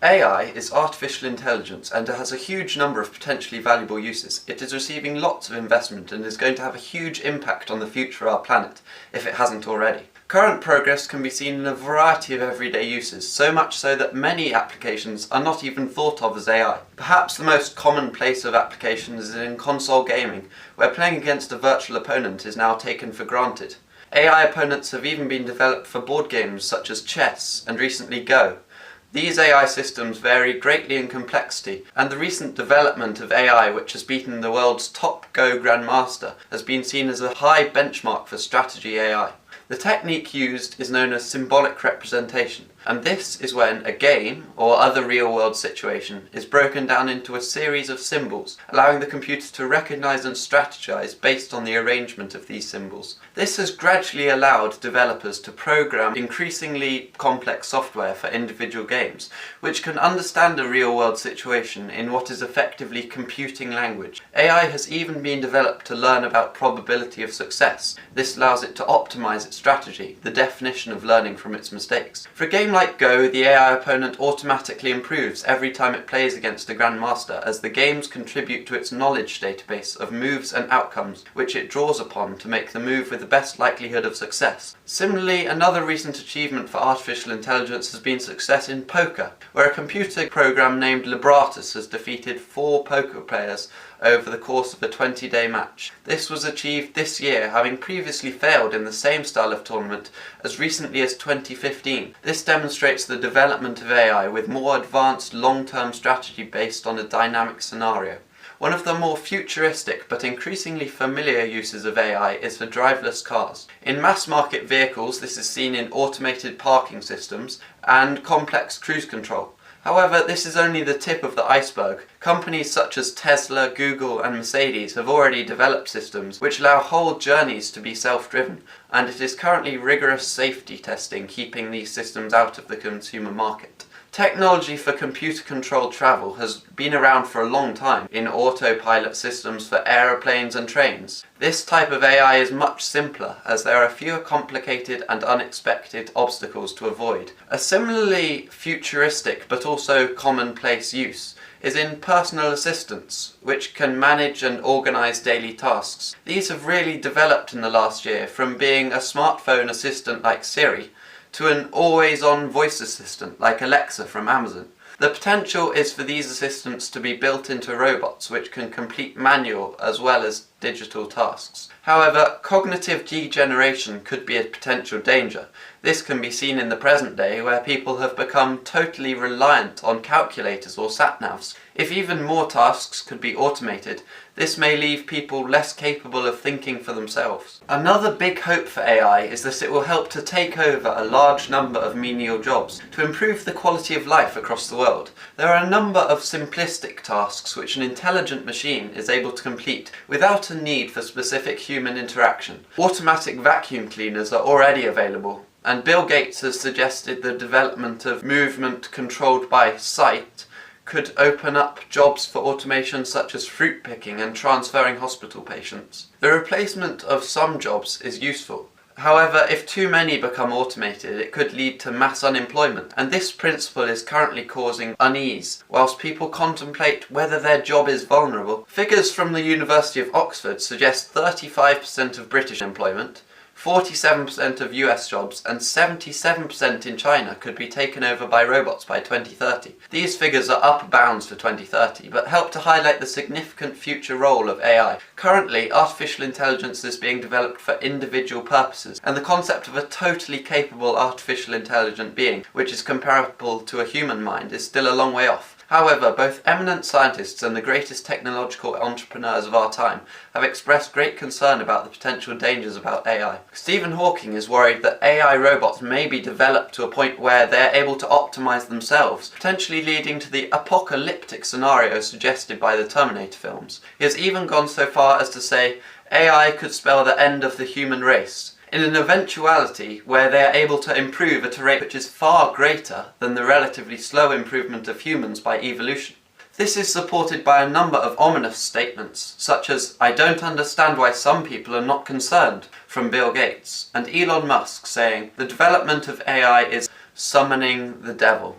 AI is artificial intelligence and it has a huge number of potentially valuable uses. It is receiving lots of investment and is going to have a huge impact on the future of our planet, if it hasn't already. Current progress can be seen in a variety of everyday uses, so much so that many applications are not even thought of as AI. Perhaps the most commonplace of applications is in console gaming, where playing against a virtual opponent is now taken for granted. AI opponents have even been developed for board games such as chess and recently Go. These AI systems vary greatly in complexity, and the recent development of AI, which has beaten the world's top Go grandmaster, has been seen as a high benchmark for strategy AI. The technique used is known as symbolic representation, and this is when a game, or other real-world situation, is broken down into a series of symbols, allowing the computer to recognize and strategize based on the arrangement of these symbols. This has gradually allowed developers to program increasingly complex software for individual games, which can understand a real-world situation in what is effectively computing language. AI has even been developed to learn about probability of success. This allows it to optimize its strategy, the definition of learning from its mistakes. For a game like Go, the AI opponent automatically improves every time it plays against a grandmaster, as the games contribute to its knowledge database of moves and outcomes, which it draws upon to make the move with the best likelihood of success. Similarly, another recent achievement for artificial intelligence has been success in poker, where a computer program named Libratus has defeated 4 poker players over the course of a 20-day match. This was achieved this year, having previously failed in the same style of tournament as recently as 2015. This demonstrates the development of AI with more advanced long-term strategy based on a dynamic scenario. One of the more futuristic but increasingly familiar uses of AI is for driverless cars. In mass-market vehicles, this is seen in automated parking systems and complex cruise control. However, this is only the tip of the iceberg. Companies such as Tesla, Google and Mercedes have already developed systems which allow whole journeys to be self-driven, and it is currently rigorous safety testing keeping these systems out of the consumer market. Technology for computer-controlled travel has been around for a long time in autopilot systems for aeroplanes and trains. This type of AI is much simpler, as there are fewer complicated and unexpected obstacles to avoid. A similarly futuristic but also commonplace use is in personal assistants, which can manage and organise daily tasks. These have really developed in the last year, from being a smartphone assistant like Siri to an always-on voice assistant like Alexa from Amazon. The potential is for these assistants to be built into robots which can complete manual as well as digital tasks. However, cognitive degeneration could be a potential danger. This can be seen in the present day, where people have become totally reliant on calculators or sat-navs. If even more tasks could be automated, this may leave people less capable of thinking for themselves. Another big hope for AI is that it will help to take over a large number of menial jobs, to improve the quality of life across the world. There are a number of simplistic tasks which an intelligent machine is able to complete without a need for specific human interaction. Automatic vacuum cleaners are already available, and Bill Gates has suggested the development of movement controlled by sight could open up jobs for automation such as fruit picking and transferring hospital patients. The replacement of some jobs is useful. However, if too many become automated, it could lead to mass unemployment, and this principle is currently causing unease, whilst people contemplate whether their job is vulnerable. Figures from the University of Oxford suggest 35% of British employment, 47% of US jobs and 77% in China could be taken over by robots by 2030. These figures are upper bounds for 2030, but help to highlight the significant future role of AI. Currently, artificial intelligence is being developed for individual purposes, and the concept of a totally capable artificial intelligent being, which is comparable to a human mind, is still a long way off. However, both eminent scientists and the greatest technological entrepreneurs of our time have expressed great concern about the potential dangers about AI. Stephen Hawking is worried that AI robots may be developed to a point where they're able to optimize themselves, potentially leading to the apocalyptic scenario suggested by the Terminator films. He has even gone so far as to say AI could spell the end of the human race, in an eventuality where they are able to improve at a rate which is far greater than the relatively slow improvement of humans by evolution. This is supported by a number of ominous statements, such as "I don't understand why some people are not concerned" from Bill Gates, and Elon Musk saying the development of AI is summoning the devil.